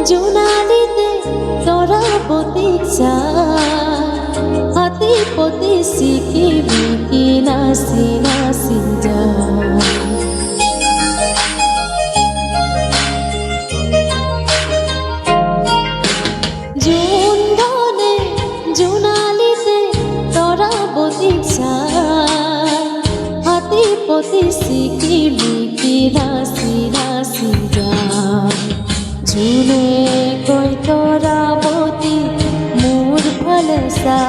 জোনালিতে তরা প্রতীক্ষা হাতি পতি সিকি বিকি নাসি নাসি যায় জুন ধনে জোনালিতে তরা প্রতীক্ষা হাতি পতি সিকি বিকি নাসি নাসি যায় জুনে কই তরাবতী মোর ফলসা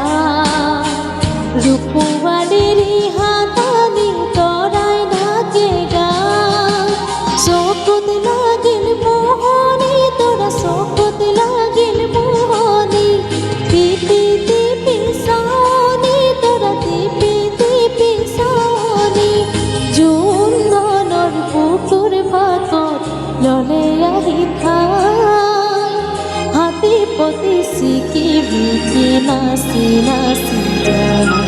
রূপবাড়ির হাতানি তরাই নাকে গা শপথ লাগিল মোহনী তোরা শপথ লাগিল মোহনী তিপি তিপি সানি তোরা তিপি তিপি সানি জুন ধনর পুকুর ভাতর ললে আহি খায় হাতি পতি সিকি বিকি নাসি নাসি যায়